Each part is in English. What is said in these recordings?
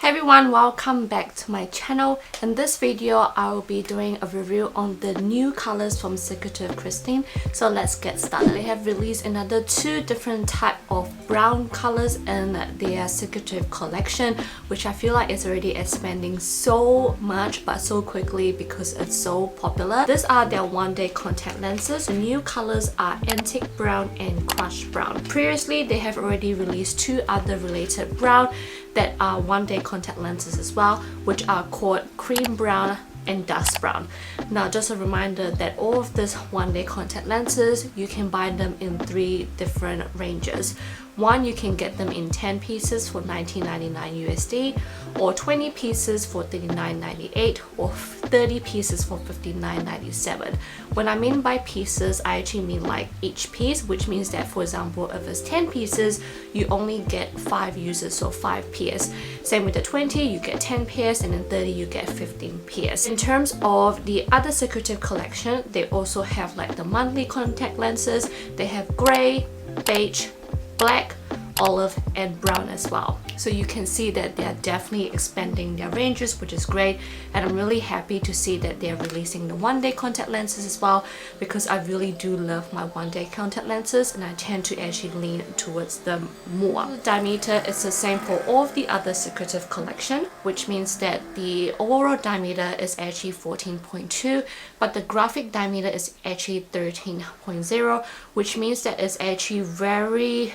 Hey everyone, welcome back to my channel. In this video, I will be doing a review on the new colors from Secretive Kristin. So let's get started. They have released another two different type of brown colors in their Secretive collection, which I feel like is already expanding so much but so quickly because it's so popular. These are their one-day contact lenses. The new colors are Antique Brown and Crushed Brown. Previously, they have already released two other related brown that are one-day contact lenses as well, which are called Cream Brown and Dust Brown. Now, just a reminder that all of these one-day contact lenses, you can buy them in three different ranges. One, you can get them in 10 pieces for $19.99 USD, or 20 pieces for $39.98, or 30 pieces for $59.97. When I mean by pieces, I actually mean like each piece, which means that, for example, if it's 10 pieces, you only get 5 uses, so 5 pairs. Same with the 20, you get 10 pairs, and then 30, you get 15 pairs. In terms of the other Secretive collection, they also have like the monthly contact lenses. They have grey, beige, black, olive and brown as well. So you can see that they are definitely expanding their ranges, which is great, and I'm really happy to see that they're releasing the one-day contact lenses as well, because I really do love my one-day contact lenses and I tend to actually lean towards them more. The diameter is the same for all of the other Secretive collection, which means that the overall diameter is actually 14.2, but the graphic diameter is actually 13.0, which means that it's actually very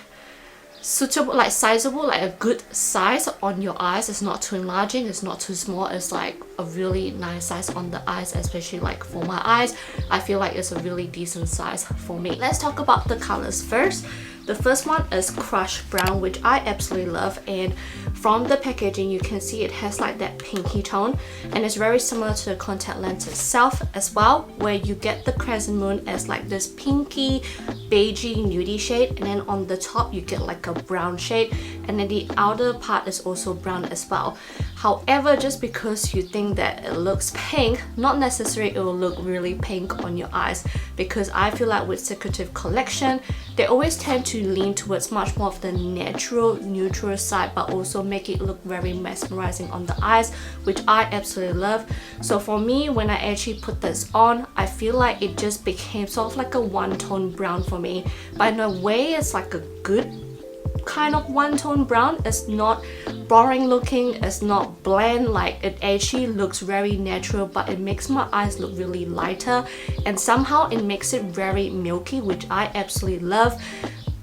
suitable, like sizable, like a good size on your eyes. It's not too enlarging, it's not too small, it's like a really nice size on the eyes, especially like for my eyes. I feel like it's a really decent size for me. Let's talk about the colors first. The first one is Crushed Brown, which I absolutely love, and from the packaging you can see it has like that pinky tone, and it's very similar to the contact lens itself as well, where you get the crescent moon as like this pinky beigey nudie shade, and then on the top you get like a brown shade, and then the outer part is also brown as well. However, just because you think that it looks pink, not necessarily it will look really pink on your eyes, because I feel like with Secretive collection they always tend to lean towards much more of the natural neutral side, but also make it look very mesmerizing on the eyes, which I absolutely love. So for me, when I actually put this on, I feel like it just became sort of like a one-tone brown for me, but in a way it's like a good kind of one-tone brown. It's not boring looking, it's not bland, like it actually looks very natural, but it makes my eyes look really lighter, and somehow it makes it very milky, which I absolutely love.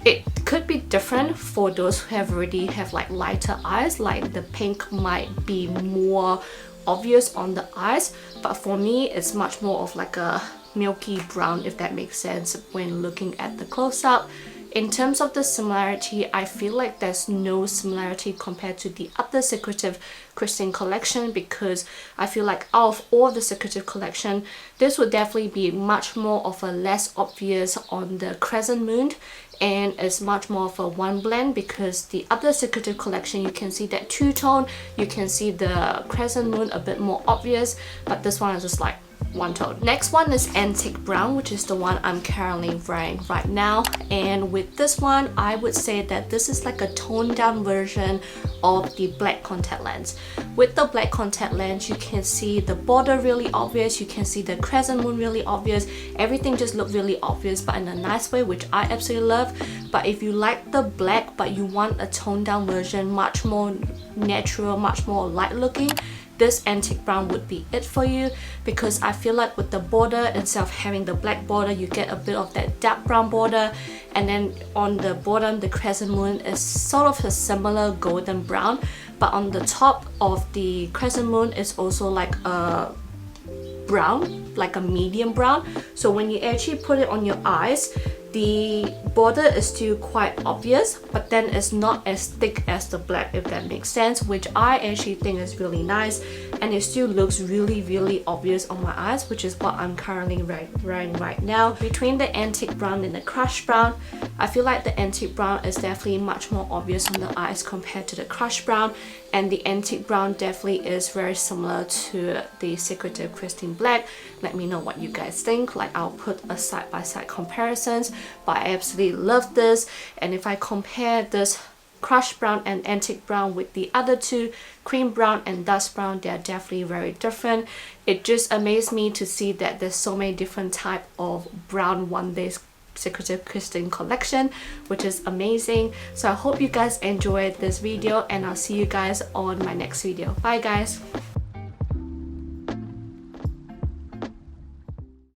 It could be different for those who already have like lighter eyes, like the pink might be more obvious on the eyes, but for me it's much more of like a milky brown, if that makes sense when looking at the close-up. In terms of the similarity, I feel like there's no similarity compared to the other Secretive Kristin collection, because I feel like out of all the Secretive collection, this would definitely be much more of a less obvious on the crescent moon, and it's much more of a one blend, because the other Secretive collection you can see that two-tone, you can see the crescent moon a bit more obvious, but this one is just like one tone. Next one is Antique Brown, which is the one I'm currently wearing right now, and with this one I would say that this is like a toned down version of the black contact lens. With the black contact lens you can see the border really obvious, you can see the crescent moon really obvious, everything just looked really obvious but in a nice way, which I absolutely love. But if you like the black but you want a toned down version, much more natural, much more light looking, this Antique Brown would be it for you, because I feel like with the border, instead of having the black border, you get a bit of that dark brown border, and then on the bottom the crescent moon is sort of a similar golden brown, but on the top of the crescent moon is also like a brown, like a medium brown. So when you actually put it on your eyes, the border is still quite obvious, but then it's not as thick as the black, if that makes sense, which I actually think is really nice, and it still looks really obvious on my eyes, which is what I'm currently wearing right now. Between the Antique Brown and the Crushed Brown, I feel like the Antique Brown is definitely much more obvious on the eyes compared to the Crushed Brown, and the Antique Brown definitely is very similar to the Secretive Kristin Black. Let me know what you guys think. Like, I'll put a side-by-side comparisons, but I absolutely love this. And if I compare this crushed brown and antique brown with the other two, cream brown and dust brown. They are definitely very different. It just amazed me to see that there's so many different type of brown One Day Secretive Kristin collection, which is amazing. So I hope you guys enjoyed this video, and I'll see you guys on my next video. Bye guys.